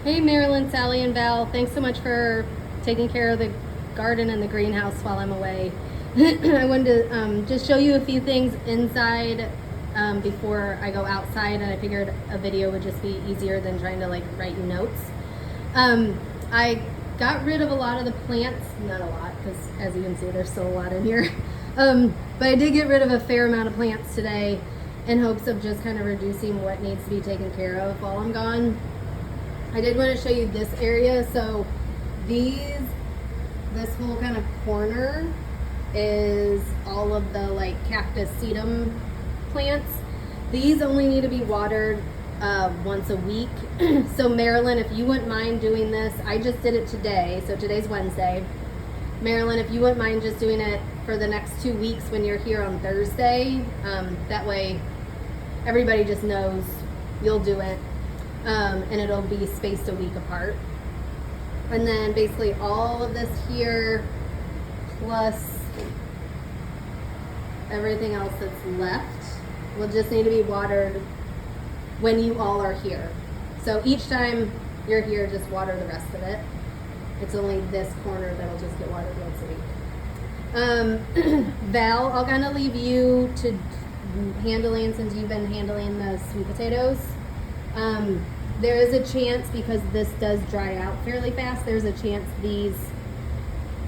Hey Marilyn, Sally, and Val. Thanks so much for taking care of the garden and the greenhouse while I'm away. I wanted to just show you a few things inside before I go outside, and I figured a video would just be easier than trying to like write you notes. I got rid of a lot of the plants, not a lot, because as you can see, there's still a lot in here. But I did get rid of a fair amount of plants today in hopes of just kind of reducing what needs to be taken care of while I'm gone. I did want to show you this area. So this whole kind of corner is all of the like cactus sedum plants. These only need to be watered once a week. So Marilyn, if you wouldn't mind doing this, I just did it today. So today's Wednesday. Marilyn, if you wouldn't mind just doing it for the next 2 weeks when you're here on Thursday, that way everybody just knows you'll do it. And it'll be spaced a week apart. And then basically all of this here plus everything else that's left will just need to be watered when you all are here. So each time you're here, just water the rest of it. It's only this corner that'll just get watered once a week. Val, I'll kind of leave you to handling, since you've been handling the sweet potatoes. There is a chance, because this does dry out fairly fast, there's a chance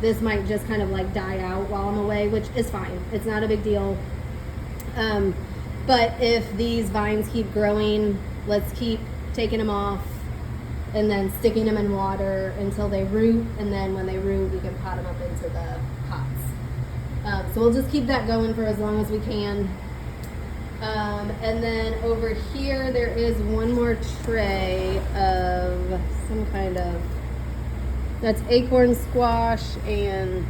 this might just kind of like die out while I'm away, which is fine. It's not a big deal. But if these vines keep growing, let's keep taking them off and then sticking them in water until they root. And then when they root, we can pot them up into the pots. So we'll just keep that going for as long as we can. And then over here, there is one more tray of some kind of, that's acorn squash and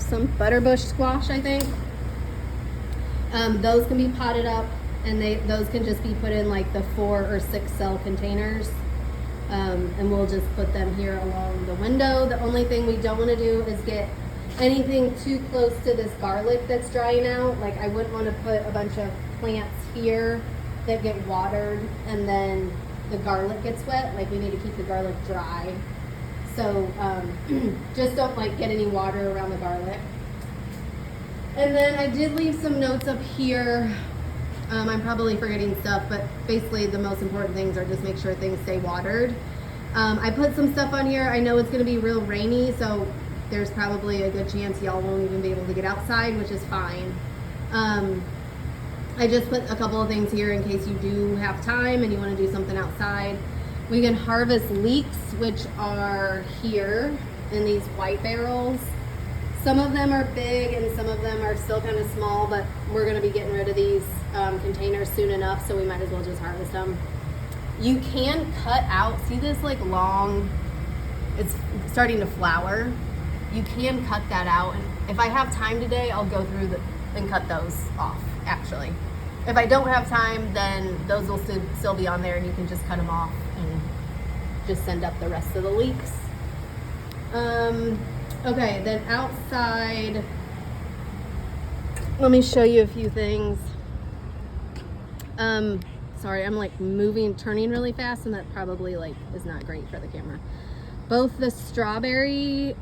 some butterbush squash, I think. Those can be potted up, and those can just be put in like the 4 or 6 cell containers. And we'll just put them here along the window. The only thing we don't want to do is get anything too close to this garlic that's drying out. Like I wouldn't want to put a bunch of plants here that get watered and then the garlic gets wet. Like we need to keep the garlic dry. So just don't like get any water around the garlic. And then I did leave some notes up here. I'm probably forgetting stuff, but basically the most important things are just make sure things stay watered. I put some stuff on here. I know it's going to be real rainy, so there's probably a good chance y'all won't even be able to get outside, which is fine. I just put a couple of things here in case you do have time and you want to do something outside. We can harvest leeks, which are here in these white barrels. Some of them are big and some of them are still kind of small, but we're going to be getting rid of these containers soon enough, so we might as well just harvest them. You can cut out, see this like long, it's starting to flower. You can cut that out, and if I have time today, I'll go through and cut those off, actually. If I don't have time, then those will still be on there, and you can just cut them off and just send up the rest of the leeks. Okay, then outside, let me show you a few things. Sorry, I'm like turning really fast, and that probably like is not great for the camera. Both the strawberry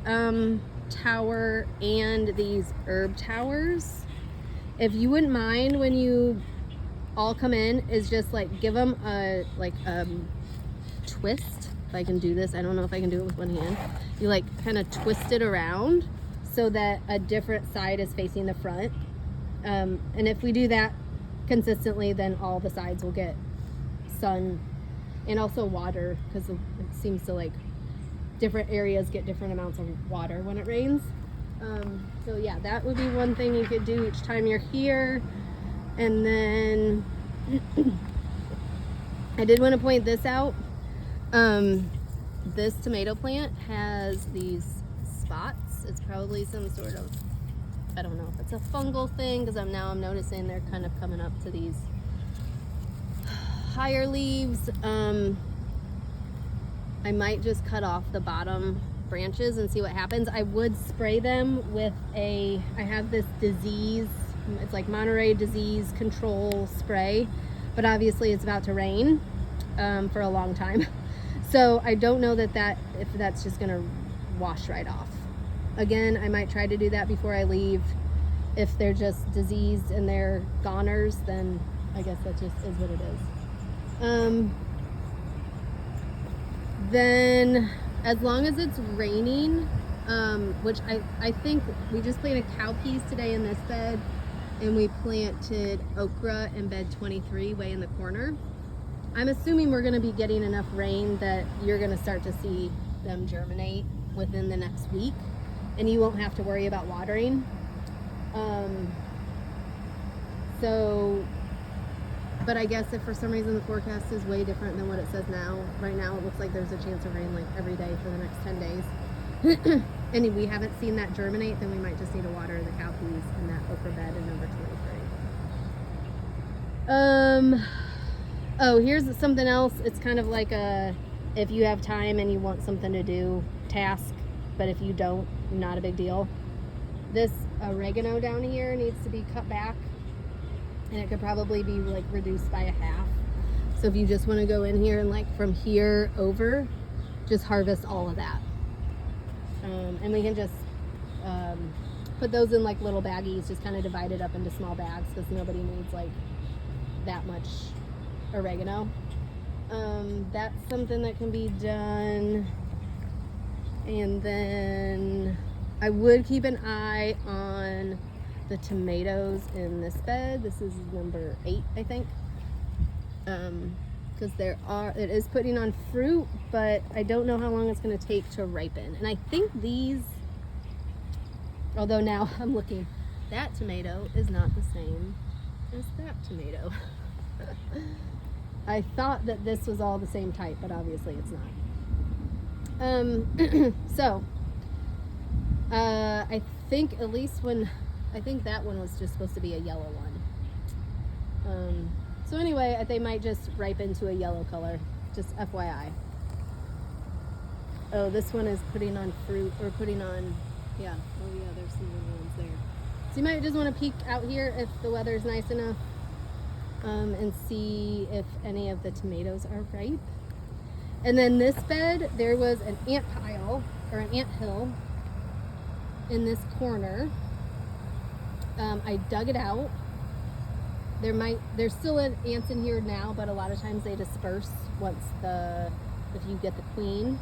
tower and these herb towers, if you wouldn't mind when you all come in, is just like give them a twist. If I can do this, I don't know if I can do it with one hand. You like kind of twist it around so that a different side is facing the front. And if we do that consistently, then all the sides will get sun and also water, because it seems to like different areas get different amounts of water when it rains. So yeah, that would be one thing you could do each time you're here. And then I did want to point this out. This tomato plant has these spots. It's probably some sort of, I don't know if it's a fungal thing, because I'm noticing they're kind of coming up to these higher leaves. I might just cut off the bottom branches and see what happens. I would spray them with I have this disease, it's like Monterey disease control spray, but obviously it's about to rain. for a long time. So I don't know if that's just gonna wash right off. Again, I might try to do that before I leave. If they're just diseased and they're goners, then I guess that just is what it is. Then as long as it's raining, which I think we just planted cowpeas today in this bed, and we planted okra in bed 23 way in the corner. I'm assuming we're going to be getting enough rain that you're going to start to see them germinate within the next week, and you won't have to worry about watering. But I guess if for some reason the forecast is way different than what it says now, right now it looks like there's a chance of rain like every day for the next 10 days. And we haven't seen that germinate, then we might just need to water the cowpeas in that okra bed in number 23. Oh, here's something else. It's kind of like a, if you have time and you want something to do, task, but if you don't, not a big deal. This oregano down here needs to be cut back, and it could probably be like reduced by a half. So if you just want to go in here and like from here over, just harvest all of that. And we can just put those in like little baggies, just kind of divide it up into small bags, because nobody needs like that much oregano. That's something that can be done. And then I would keep an eye on the tomatoes in this bed. This is number 8, I think. Because it is putting on fruit, but I don't know how long it's going to take to ripen. And I think these, although now I'm looking, that tomato is not the same as that tomato. I thought that this was all the same type, but obviously it's not. So I think at least I think that one was just supposed to be a yellow one. So anyway, they might just ripen to a yellow color, just FYI. Oh, this one is putting on fruit, or putting on, yeah, oh yeah, there's some little ones there. So you might just want to peek out here if the weather's nice enough, and see if any of the tomatoes are ripe. And then this bed, there was an ant pile, or an ant hill in this corner. I dug it out. There's still ants in here now, but a lot of times they disperse if you get the queen.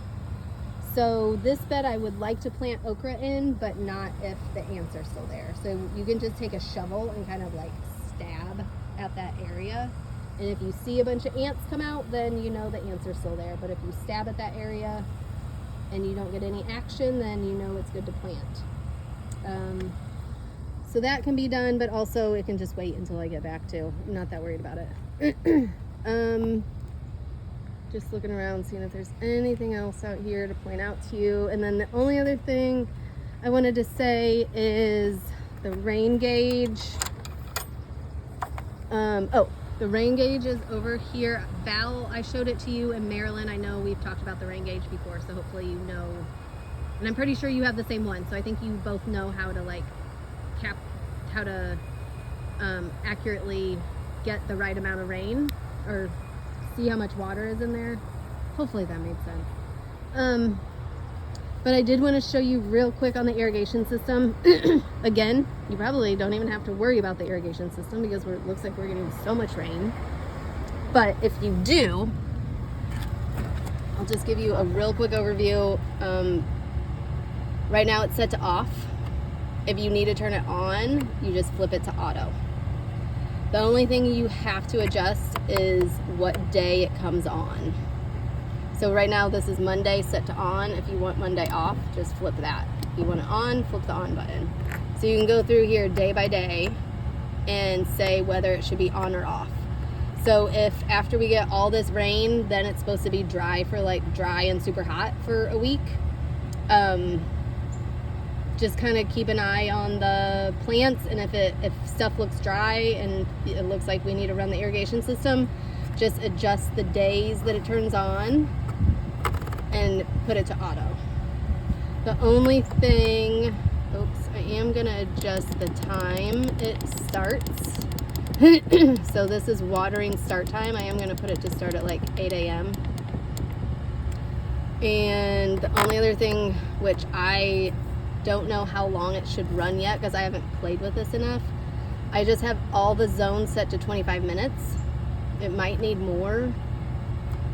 So this bed I would like to plant okra in, but not if the ants are still there. So you can just take a shovel and kind of like stab at that area. And if you see a bunch of ants come out, then you know the ants are still there. But if you stab at that area and you don't get any action, then you know it's good to plant. So that can be done, but also it can just wait until I get back too. I'm not that worried about it. Just looking around, seeing if there's anything else out here to point out to you. And then the only other thing I wanted to say is the rain gauge. The rain gauge is over here. Val, I showed it to you, and Marilyn, I know we've talked about the rain gauge before, so hopefully you know. And I'm pretty sure you have the same one, so I think you both know how to like accurately get the right amount of rain, or see how much water is in there. Hopefully that made sense. But I did want to show you real quick on the irrigation system. Again, you probably don't even have to worry about the irrigation system because it looks like we're getting so much rain. But if you do, I'll just give you a real quick overview. Right now it's set to off. If you need to turn it on, you just flip it to auto. The only thing you have to adjust is what day it comes on. So right now this is Monday set to on. If you want Monday off, just flip that. If you want it on, flip the on button. So you can go through here day by day and say whether it should be on or off. So if after we get all this rain, then it's supposed to be dry for like dry and super hot for a week. Just kind of keep an eye on the plants, and if stuff looks dry and it looks like we need to run the irrigation system, just adjust the days that it turns on and put it to auto. The only thing, oops, I am gonna adjust the time it starts. So this is watering start time. I am going to put it to start at like 8 a.m. And the only other thing, which I don't know how long it should run yet because I haven't played with this enough, I just have all the zones set to 25 minutes. It might need more.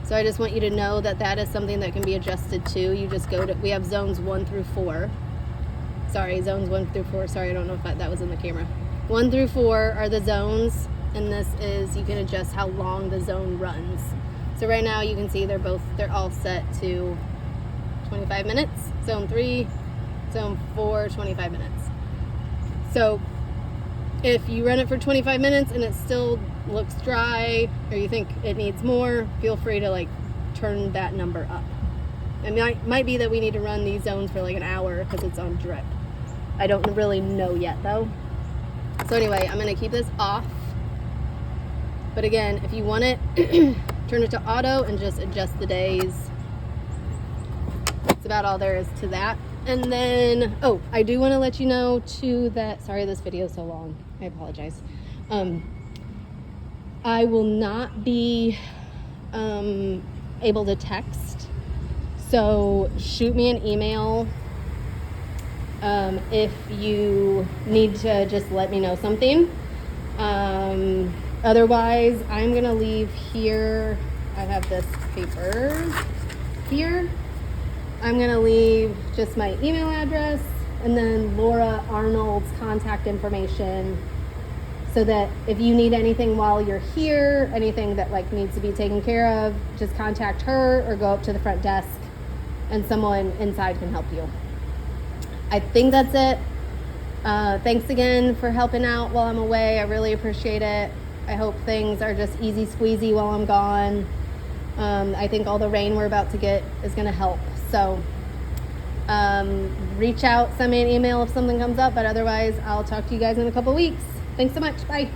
So I just want you to know that that is something that can be adjusted too. You just go to, we have zones 1 through 4. Sorry, zones 1 through 4. Sorry, I don't know if that was in the camera. 1 through 4 are the zones, and this is, you can adjust how long the zone runs. So right now you can see they're all set to 25 minutes. Zone 3, zone 4, 25 minutes. So if you run it for 25 minutes and it still looks dry, or you think it needs more, feel free to like turn that number up. It might be that we need to run these zones for like an hour because it's on drip. I don't really know yet though. So anyway, I'm gonna keep this off. But again, if you want it, turn it to auto and just adjust the days. That's about all there is to that. And then, oh, I do want to let you know too that, sorry this video is so long, I apologize. I will not be able to text, so shoot me an email if you need to just let me know something. Otherwise, I'm gonna leave here. I have this paper here. I'm gonna leave just my email address and then Laura Arnold's contact information, so that if you need anything while you're here, anything that like needs to be taken care of, just contact her or go up to the front desk and someone inside can help you. I think that's it. Thanks again for helping out while I'm away. I really appreciate it. I hope things are just easy squeezy while I'm gone. I think all the rain we're about to get is gonna help. So reach out, send me an email if something comes up, but otherwise I'll talk to you guys in a couple weeks. Thanks so much. Bye.